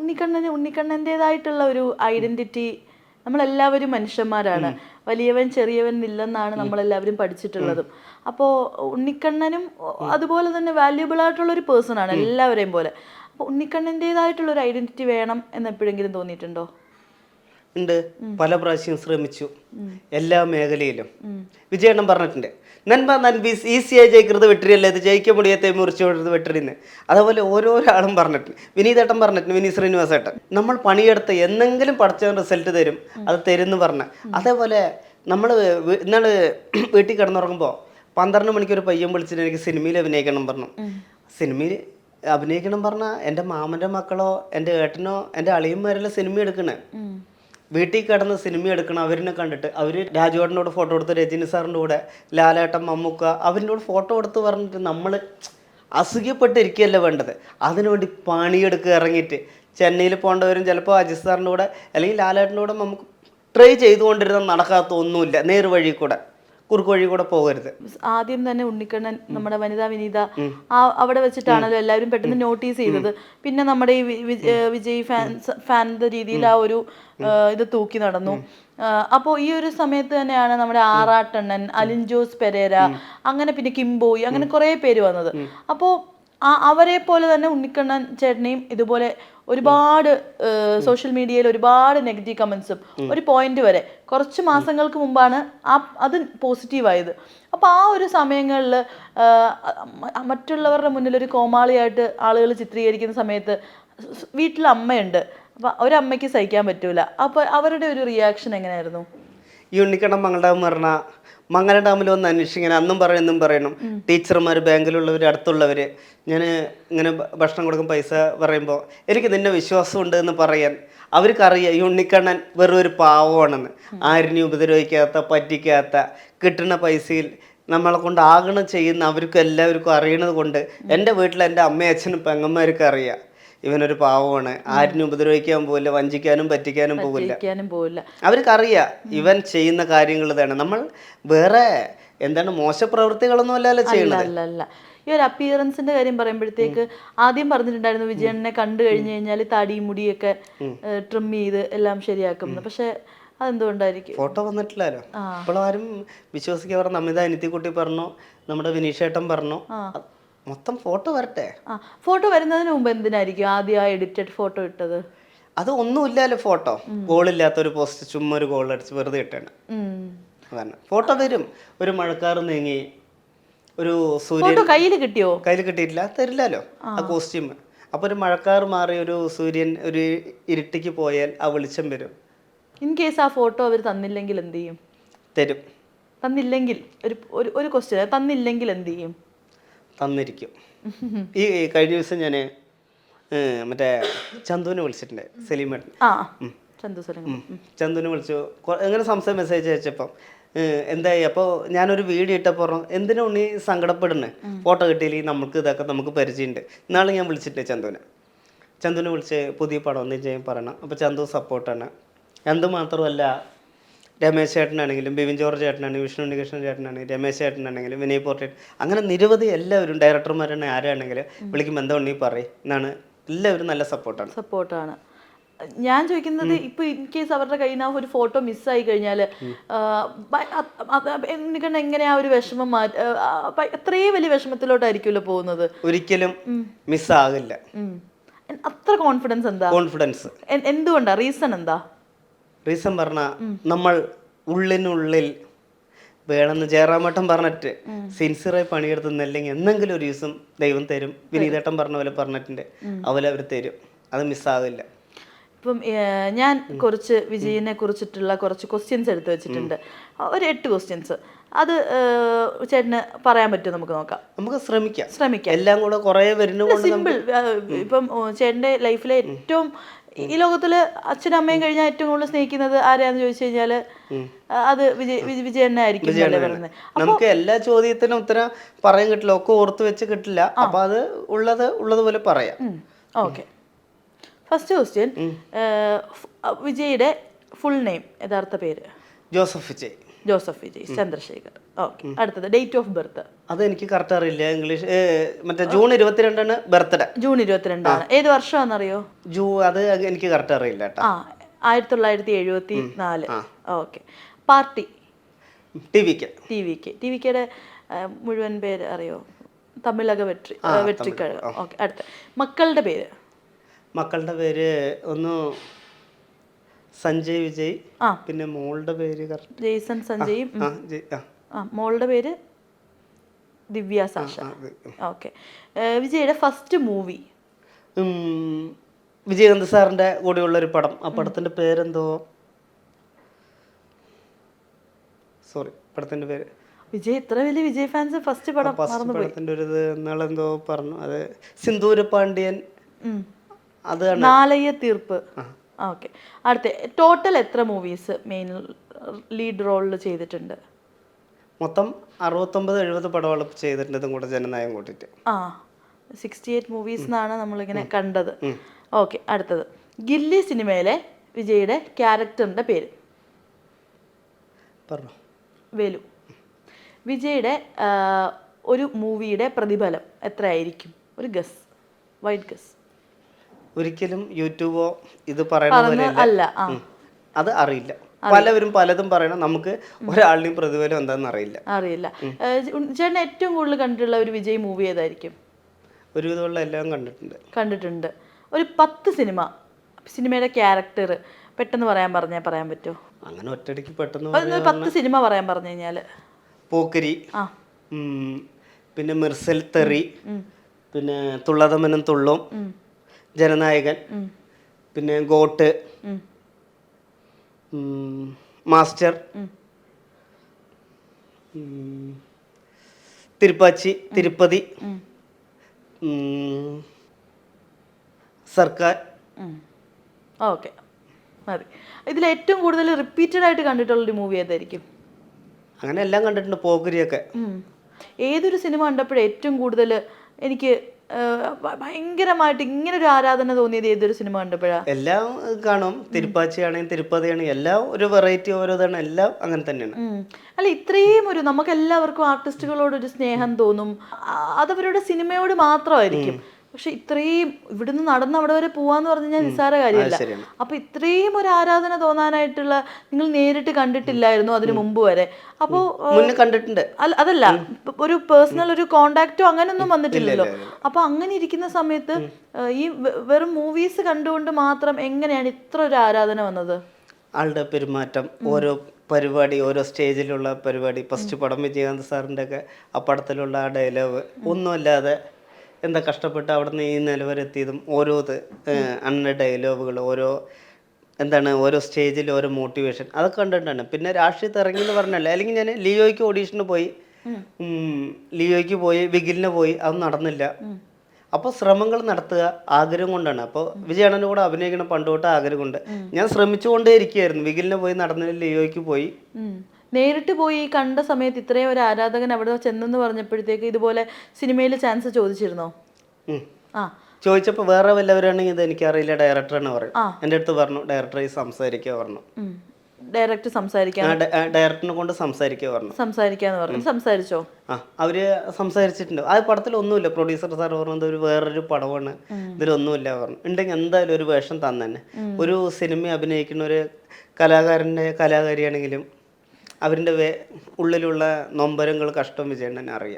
ഉണ്ണിക്കണ്ണൻ്റെതായിട്ടുള്ള ഒരു ഐഡന്റിറ്റി, നമ്മളെല്ലാവരും മനുഷ്യന്മാരാണ്, വലിയവൻ ചെറിയവൻ ഇല്ലെന്നാണ് നമ്മളെല്ലാവരും പഠിച്ചിട്ടുള്ളതും. അപ്പോൾ ഉണ്ണിക്കണ്ണനും അതുപോലെ തന്നെ വാല്യുബിൾ ആയിട്ടുള്ള ഒരു പേഴ്സൺ ആണ് എല്ലാവരെയും പോലെ. അപ്പോൾ ഉണ്ണിക്കണ്ണൻ്റെതായിട്ടുള്ള ഒരു ഐഡന്റിറ്റി വേണം എന്ന് എപ്പോഴെങ്കിലും തോന്നിയിട്ടുണ്ടോ? ഉണ്ട്, പല പ്രാവശ്യം ശ്രമിച്ചു, എല്ലാ മേഖലയിലും. വിജയണ്ണം പറഞ്ഞിട്ടുണ്ട്, നന്മ നൻപീസ് ഈസിയായി ജയിക്കുന്നത് വെട്ടരിയല്ല, ഇത് ജയിക്ക മുടിയത്തെ മുറിച്ചു കൊടുത്തത് വെട്ടരിന്ന്. അതേപോലെ ഓരോരാളും പറഞ്ഞിട്ടുണ്ട്. വിനീതേട്ടൻ പറഞ്ഞിട്ടുണ്ട്, വിനീത് ശ്രീനിവാസേട്ടൻ, നമ്മൾ പണിയെടുത്ത് എന്തെങ്കിലും പഠിച്ച റിസൾട്ട് തരും, അത് തരുമെന്ന് പറഞ്ഞ. അതേപോലെ നമ്മൾ ഇന്നാൾ വീട്ടിൽ കിടന്നുറങ്ങുമ്പോൾ 12 മണിക്ക് ഒരു പയ്യൻ വിളിച്ചിട്ട് എനിക്ക് സിനിമയിൽ അഭിനയിക്കണം പറഞ്ഞു. സിനിമയിൽ അഭിനയിക്കണം പറഞ്ഞാൽ എൻ്റെ മാമൻ്റെ മക്കളോ എൻ്റെ ഏട്ടനോ എൻ്റെ അളിയന്മാരെല്ലാം സിനിമ എടുക്കണേ, വീട്ടിൽ കിടന്ന് സിനിമ എടുക്കണം. അവരിനെ കണ്ടിട്ട് അവർ രാജുവേട്ടനോട് ഫോട്ടോ എടുത്ത്, രജനി സാറിൻ്റെ കൂടെ, ലാലേട്ടൻ, മമ്മൂക്ക, അവരിൻ്റെ കൂടെ ഫോട്ടോ എടുത്ത് പറഞ്ഞിട്ട് നമ്മൾ അസുഖപ്പെട്ടിരിക്കുകയല്ല വേണ്ടത്, അതിനുവേണ്ടി പണിയെടുക്കുക. ഇറങ്ങിയിട്ട് ചെന്നൈയിൽ പോകേണ്ടവരും ചിലപ്പോൾ അജിത് സാറിൻ്റെ കൂടെ അല്ലെങ്കിൽ ലാലേട്ടൻ്റെ കൂടെ നമുക്ക് ട്രൈ ചെയ്തുകൊണ്ടിരുന്ന നടക്കാത്ത ഒന്നുമില്ല. നേർവഴി കൂടെ, കുറുക്ക് വഴി കൂടെ പോകരുത്. ആദ്യം തന്നെ ഉണ്ണിക്കണ്ണൻ നമ്മുടെ വനിതാ വിനീത അവിടെ വെച്ചിട്ടാണല്ലോ എല്ലാവരും പെട്ടെന്ന് നോട്ടീസ് ചെയ്തത്. പിന്നെ നമ്മുടെ ഈ വിജയ് ഫാൻ്റെ രീതിയിൽ ആ ഒരു ഇത് തൂക്കി നടന്നു. അപ്പോൾ ഈ ഒരു സമയത്ത് തന്നെയാണ് നമ്മുടെ ആറാട്ടണ്ണൻ, അലിൻ ജോസ് പെരേര, അങ്ങനെ പിന്നെ കിംബോയ്, അങ്ങനെ കുറേ പേര് വന്നത്. അപ്പോൾ അവരെ പോലെ തന്നെ ഉണ്ണിക്കണ്ണൻ ചേട്ടനെയും ഇതുപോലെ ഒരുപാട് സോഷ്യൽ മീഡിയയിൽ ഒരുപാട് നെഗറ്റീവ് കമൻസും ഒരു പോയിന്റ് വരെ കുറച്ച് മാസങ്ങൾക്ക് മുമ്പാണ് അത് പോസിറ്റീവായത്. അപ്പോൾ ആ ഒരു സമയങ്ങളിൽ മറ്റുള്ളവരുടെ മുന്നിൽ ഒരു കോമാളിയായിട്ട് ആളുകൾ ചിത്രീകരിക്കുന്ന സമയത്ത് വീട്ടിൽ അമ്മയുണ്ട്, അപ്പോൾ ഒരമ്മയ്ക്ക് സഹിക്കാൻ പറ്റൂല. അപ്പോൾ അവരുടെ ഒരു റിയാക്ഷൻ എങ്ങനെയായിരുന്നു? ഈ ഉണ്ണിക്കണ്ണൻ മംഗളഡാം പറഞ്ഞാൽ മംഗല ഡാമിൽ വന്ന് അന്വേഷിക്കണം, അന്നും പറയണം എന്നും പറയണം. ടീച്ചർമാർ, ബാങ്കിലുള്ളവർ, അടുത്തുള്ളവർ, ഞാൻ ഇങ്ങനെ ഭക്ഷണം കൊടുക്കും പൈസ പറയുമ്പോൾ എനിക്ക് നിന്നെ വിശ്വാസമുണ്ട് എന്ന് പറയാൻ അവർക്കറിയാം ഈ ഉണ്ണിക്കണ്ണൻ വെറും ഒരു പാവമാണെന്ന്. ആരിനെയും ഉപദ്രവിക്കാത്ത, പറ്റിക്കാത്ത, കിട്ടുന്ന പൈസയിൽ നമ്മളെ കൊണ്ട് ആകണം ചെയ്യുന്ന അവർക്കും എല്ലാവർക്കും അറിയണത് കൊണ്ട് എൻ്റെ വീട്ടിൽ എൻ്റെ അമ്മയും അച്ഛനും പെങ്ങന്മാർക്ക് അറിയാം ഇവനൊരു പാവമാണ്, ആരിനും ഉപദ്രവിക്കാൻ പോവില്ല, വഞ്ചിക്കാനും പറ്റിക്കാനും പോവില്ല. അവർക്കറിയാം ഇവൻ ചെയ്യുന്ന കാര്യങ്ങൾ തന്നെ. നമ്മൾ വേറെ എന്താണ് മോശപ്രവൃത്തികളൊന്നും അല്ലല്ലോ ചെയ്യുന്നത്. ഈ ഒരു അപ്പിയറൻസിന്റെ കാര്യം പറയുമ്പോഴത്തേക്ക് ആദ്യം പറഞ്ഞിട്ടുണ്ടായിരുന്നു വിജയനെ കണ്ടു കഴിഞ്ഞു കഴിഞ്ഞാൽ തടിയും മുടിയൊക്കെ ട്രിം ചെയ്ത് എല്ലാം ശരിയാക്കും. പക്ഷെ അതെന്തുകൊണ്ടായിരിക്കും? ഫോട്ടോ വന്നിട്ടില്ലല്ലോ. ഇപ്പോൾ ആരും വിശ്വസിക്കാൻ പറഞ്ഞ നമിത അനിത്യക്കുട്ടി പറഞ്ഞു, നമ്മുടെ വിനീഷേട്ടൻ പറഞ്ഞു, മൊത്തം ഫോട്ടോ വരട്ടെ. ഫോട്ടോ വരുന്നതിന് മുമ്പ് എന്തിനായിരിക്കും ആദ്യം ആ എഡിറ്റഡ് ഫോട്ടോ ഇട്ടത്? അത് ഒന്നുമില്ലല്ലോ, ഫോട്ടോ ഗോളില്ലാത്തൊരു പോസ്റ്റ്, ചുമ്മാ ഒരു ഗോൾ അടിച്ച് വെറുതെ ഇട്ടാണ്. അതാണ് ഫോട്ടോ വരും. ഒരു മഴക്കാറ് നീങ്ങി, ഒരു സൂര്യൻ കയ്യിൽ കിട്ടിയോ? കയ്യിൽ കിട്ടിയിട്ടില്ല, തരില്ലല്ലോ ആ കോസ്റ്റ്യൂം. അപ്പോൾ ഒരു മഴക്കാറ് മാറി ഒരു സൂര്യൻ ഒരു ഇരുട്ടിക്ക് പോയാൽ ആ വെളിച്ചം വരും. ഇൻ കേസ് ആ ഫോട്ടോ അവർ തന്നില്ലെങ്കിൽ എന്ത് ചെയ്യും? തരും. തന്നില്ലെങ്കിൽ ഒരു ക്വസ്റ്റ്യൻ, തന്നില്ലെങ്കിൽ എന്ത് ചെയ്യും? തന്നിരിക്കും. ഈ കഴിഞ്ഞ ദിവസം ഞാൻ മറ്റേ ചന്തുവിനെ വിളിച്ചിട്ടുണ്ട്, സലീമേട്ടൻ. ചന്തുവിനെ വിളിച്ചു, എങ്ങനെ സംശയം മെസ്സേജ് അയച്ചപ്പം എന്തായി. അപ്പോൾ ഞാനൊരു വീഡിയോ ഇട്ടപ്പോൾ എന്തിനാ ഉണ്ണി സങ്കടപ്പെടുന്നത്, ഫോട്ടോ കിട്ടിയില്ലെങ്കിൽ നമുക്ക് ഇതൊക്കെ നമുക്ക് പരിചയമുണ്ട്. ഇന്നാൾ ഞാൻ വിളിച്ചിട്ടുണ്ട് ചന്തുവിനെ വിളിച്ച് പുതിയ പടം ഒന്നും ചെയ്യാൻ പറയണം. അപ്പോൾ ചന്തു സപ്പോർട്ടാണ്. ചന്തു മാത്രമല്ല, രമേശ് ചേട്ടനാണെങ്കിലും, ബിബിൻ ജോർജ് ചേട്ടനാണെങ്കിലും, വിഷ്ണു ഉണ്ണികൃഷ്ണൻ ചേട്ടനാണെങ്കിലും, രമേശ് ചേട്ടനാണെങ്കിലും, വിനയ് പോർട്ടേറ്റ്, അങ്ങനെ നിരവധി എല്ലാവരും ഡയറക്ടർമാരാണ് ആരാണെങ്കിലും വിളിക്കുമ്പോൾ എന്താ ഉണ്ണി പറയും എന്നാണ്. എല്ലാവരും നല്ല സപ്പോർട്ടാണ്. ഞാൻ ചോദിക്കുന്നത്, ഇപ്പൊ ഇൻ കേസ് അവരുടെ കയ്യിൽ നിന്ന് ഒരു ഫോട്ടോ മിസ്സായി കഴിഞ്ഞാൽ എങ്ങനെയാ ഒരു വിഷമം അത്രയും വലിയ വിഷമത്തിലോട്ടായിരിക്കുമല്ലോ പോകുന്നത്? ഒരിക്കലും മിസ്സാകില്ല. അത്ര കോൺഫിഡൻസ് എന്താ? എന്തുകൊണ്ടാ? റീസൺ പറഞ്ഞാൽ നമ്മൾ ഉള്ളിനുള്ളിൽ വേണമെന്ന് ജയറാമേട്ടൻ പറഞ്ഞിട്ട് സിൻസിയറായി പണിയെടുത്തുന്നില്ലെങ്കിൽ എന്തെങ്കിലും ഒരു ദിവസം ദൈവം തരും. വിനീതേട്ടൻ പറഞ്ഞ പോലെ പറഞ്ഞിട്ടുണ്ട്, അതുപോലെ അവർ തരും. അത് മിസ്സാകില്ല. ഇപ്പം ഞാൻ കുറച്ച് വിജയിനെ കുറിച്ചിട്ടുള്ള കുറച്ച് ക്വസ്റ്റ്യൻസ് എടുത്ത് വെച്ചിട്ടുണ്ട്, ഒരു 8 ക്വസ്റ്റ്യൻസ്. അത് ചേട്ടന് പറയാൻ പറ്റുമോ? നമുക്ക് നോക്കാം, നമുക്ക് ശ്രമിക്കാം. എല്ലാം കൂടെ കുറേ വരുന്ന സിമ്പിൾ. ഇപ്പം ചേട്ടൻ്റെ ലൈഫിലെ ഏറ്റവും, ഈ ലോകത്തില് അച്ഛനും അമ്മയും കഴിഞ്ഞാൽ ഏറ്റവും കൂടുതൽ സ്നേഹിക്കുന്നത് ആരെയാന്ന് ചോദിച്ചു കഴിഞ്ഞാല് അത് വിജയനെ ആയിരിക്കും. നമുക്ക് എല്ലാ ചോദ്യത്തിനും ഉത്തരം പറയാൻ കിട്ടില്ല, ഒക്കെ ഓർത്ത് വെച്ച് കിട്ടില്ല. അപ്പൊ അത് ഉള്ളതുപോലെ പറയാം. ഓക്കെ. ഫസ്റ്റ് ക്വസ്റ്റ്യൻ, വിജയുടെ ഫുൾ നെയിം, യഥാർത്ഥ പേര്? ജോസഫ് വിജയ് ചന്ദ്രശേഖർ. ഓക്കെ. അടുത്തത് ഡേറ്റ് ഓഫ് ബർത്ത്. അതെനിക്ക് കറക്റ്റ് അറിയില്ല. ഇംഗ്ലീഷ് മറ്റേ ജൂൺ 22 ബർത്ത്ഡേ. ജൂൺ 22 ഏത് വർഷമാണെന്നറിയോ? അത് എനിക്ക് കറക്റ്റ് അറിയില്ല കേട്ടോ. 1974. ഓക്കെ. പാർട്ടി. ടിവിക്കയുടെ മുഴുവൻ പേര് അറിയോ? തമിഴക വെട്രിക്കഴകം. ഓക്കെ. അടുത്ത മക്കളുടെ പേര്. മക്കളുടെ പേര് ഒന്ന് സഞ്ജയ് വിജയ്, പിന്നെ മോളുടെ പേര് ജെയ്സൺ സഞ്ജയും, മോളുടെ പേര് ദിവ്യ സാഷ. ഓക്കെ. വിജയുടെ ഫസ്റ്റ് മൂവി. വിജയകാന്ത് സാറിന്റെ കൂടെയുള്ള ഒരു പടം. ആ പടത്തിന്റെ പേരെന്തോ, സോറി പടത്തിന്റെ പേര്. വിജയ് ഇത്ര വലിയ വിജയ് ഫാൻസ് ഫസ്റ്റ് പടത്തിന്റെ ഒരു എന്നാളെന്തോ പറഞ്ഞു. അത് സിന്ദൂര പാണ്ഡ്യൻ. അതാണ് നാലയ്യ തീർപ്പ്. ഓക്കെ. അടുത്ത ടോട്ടൽ എത്ര മൂവീസ് മെയിൻ ലീഡ് റോളിൽ ചെയ്തിട്ടുണ്ട്? മൊത്തം 69-70 പടങ്ങൾ ചെയ്തിട്ടുണ്ട്, ഇതും കൂടെ ജനനായകം കൂട്ടിയിട്ട്. 68 മൂവീസ് എന്നാണ് നമ്മളിങ്ങനെ കണ്ടത്. ഓക്കെ. അടുത്തത് ഗില്ലി സിനിമയിലെ വിജയുടെ ക്യാരക്ടറിന്റെ പേര്. പറഞ്ഞു. വേലു. വിജയുടെ ഒരു മൂവിയുടെ പ്രതിഫലം എത്രയായിരിക്കും? ഒരു ഗസ്, വൈഡ് ഗസ്. ഒരിക്കലും യൂട്യൂബോ ഇത് പറയണ അല്ല, അത് അറിയില്ല. പലവരും പലതും പറയണം, നമുക്ക് ഒരാളുടെയും പ്രതിഫലം എന്താണെന്ന് അറിയില്ല. ചേട്ടൻ ഏറ്റവും കൂടുതൽ കണ്ടിട്ടുള്ള ഒരു വിജയ് മൂവി ഏതായിരിക്കും? ഒരുവിധമുള്ള എല്ലാം കണ്ടിട്ടുണ്ട്. ഒരു 10 സിനിമയുടെ ക്യാരക്ടർ പെട്ടെന്ന് പറയാൻ പറ്റുമോ? അങ്ങനെ ഒറ്റയടിക്ക് പെട്ടെന്ന് 10 സിനിമ പറയാൻ പറഞ്ഞു കഴിഞ്ഞാൽ? പോക്കരി, പിന്നെ മിർസൽ തെറി, പിന്നെ തുള്ളതമനും തുള്ളും, ജനനായകൻ, പിന്നെ ഗോട്ട്, മാസ്റ്റർ, തിരുപ്പതി, സർക്കാർ. ഓക്കെ, മതി. ഇതിൽ ഏറ്റവും കൂടുതൽ റിപ്പീറ്റഡ് ആയിട്ട് കണ്ടിട്ടുള്ളൊരു മൂവി ഏതായിരിക്കും? അങ്ങനെ എല്ലാം കണ്ടിട്ടുണ്ട്, പോക്കരിയൊക്കെ. ഏതൊരു സിനിമ കണ്ടപ്പോഴും ഏറ്റവും കൂടുതൽ എനിക്ക് ഭയങ്കരമായിട്ട് ഇങ്ങനെ ഒരു ആരാധന തോന്നിയത് ഏതൊരു സിനിമ കണ്ടപ്പോഴാണ്? എല്ലാം കാണും. തിരുപ്പാച്ചിയാണെങ്കിൽ തിരുപ്പതിയാണെങ്കിൽ എല്ലാം ഒരു വെറൈറ്റി ഓരോതാണ്, എല്ലാം അങ്ങനെ തന്നെയാണ്. അല്ല, ഇത്രയും ഒരു നമുക്ക് എല്ലാവർക്കും ആർട്ടിസ്റ്റുകളോട് ഒരു സ്നേഹം തോന്നും, അതവരുടെ സിനിമയോട് മാത്രമായിരിക്കും. പക്ഷെ ഇത്രയും ഇവിടുന്ന് നടന്ന് അവിടെ വരെ പോവാന്ന് പറഞ്ഞു കഴിഞ്ഞാൽ നിസ്സാര കാര്യമല്ല. അപ്പൊ ഇത്രയും ഒരു ആരാധന തോന്നാനായിട്ടുള്ള നിങ്ങൾ നേരിട്ട് കണ്ടിട്ടില്ലായിരുന്നു അതിനു മുമ്പ് വരെ? അപ്പോ കണ്ടിട്ടുണ്ട്. അതല്ല, ഒരു പേഴ്സണൽ ഒരു കോണ്ടാക്റ്റോ അങ്ങനൊന്നും വന്നിട്ടില്ലല്ലോ. അപ്പൊ അങ്ങനെ ഇരിക്കുന്ന സമയത്ത് ഈ വെറും മൂവീസ് കണ്ടുകൊണ്ട് മാത്രം എങ്ങനെയാണ് ഇത്ര ഒരു ആരാധന വന്നത്? ആളുടെ പെരുമാറ്റം, ഓരോ പരിപാടി, ഓരോ സ്റ്റേജിലുള്ള പരിപാടി, ഫസ്റ്റ് പടം വിജയകാന്ത് സാറിൻ്റെ ഒക്കെ ആ പടത്തിലുള്ള ആ ഡയലോഗ് ഒന്നുമല്ലാതെ എന്താ കഷ്ടപ്പെട്ട് അവിടെ നിന്ന് ഈ നിലവരെത്തിയതും ഓരോ അന്ന ഡയലോഗുകൾ, ഓരോ സ്റ്റേജിൽ ഓരോ മോട്ടിവേഷൻ, അതൊക്കെ കണ്ടിട്ടാണ്. പിന്നെ രാഷ്ട്രീയത്തിൽ ഇറങ്ങി എന്ന് പറഞ്ഞല്ലേ. അല്ലെങ്കിൽ ഞാൻ ലിയോയ്ക്ക് ഓഡീഷന് പോയി, വിഗിലിന് പോയി, അത് നടന്നില്ല. അപ്പോൾ ശ്രമങ്ങൾ നടത്തുക ആഗ്രഹം കൊണ്ടാണ്. അപ്പോൾ വിജയണ്ണൻ്റെ കൂടെ അഭിനയിക്കണം പണ്ട് തൊട്ട് ആഗ്രഹമുണ്ട്. ഞാൻ ശ്രമിച്ചുകൊണ്ടേ ഇരിക്കുകയായിരുന്നു. വിഗിലിന് പോയി നടന്നില്ല, ലിയോയ്ക്ക് പോയി. നേരിട്ട് പോയി കണ്ട സമയത്ത് ഇത്രയും ഒരു ആരാധകൻ അവിടെ ചെന്നെന്ന് പറഞ്ഞപ്പോഴത്തേക്ക് ഇതുപോലെ സിനിമയിൽ ചാൻസ് ചോദിച്ചിരുന്നോ? ചോദിച്ചപ്പോൾ വേറെ വല്ലവരാണെങ്കിൽ ഇത് എനിക്കറിയില്ല, ഡയറക്ടറാണ് പറയും. എൻ്റെ അടുത്ത് പറഞ്ഞു ഡയറക്ടറെ സംസാരിക്കുക പറഞ്ഞു. ഡയറക്ടറിനെ കൊണ്ട് സംസാരിക്കാന്ന് പറഞ്ഞു. സംസാരിച്ചോ? അവര് സംസാരിച്ചിട്ടുണ്ട്. ആ പടത്തിൽ ഒന്നുമില്ല. പ്രൊഡ്യൂസർ സാർ പറഞ്ഞത് ഒരു വേറൊരു പടമാണ്, ഇതിലൊന്നുമില്ല പറഞ്ഞു. ഉണ്ടെങ്കിൽ എന്തായാലും ഒരു വേഷം തന്നെ. ഒരു സിനിമ അഭിനയിക്കുന്ന ഒരു കലാകാരനാണെങ്കിലും അവരുടെ ഉള്ളിലുള്ള നൊമ്പരങ്ങൾ, കഷ്ടം വിജയണ്ണനെ അറിയാം.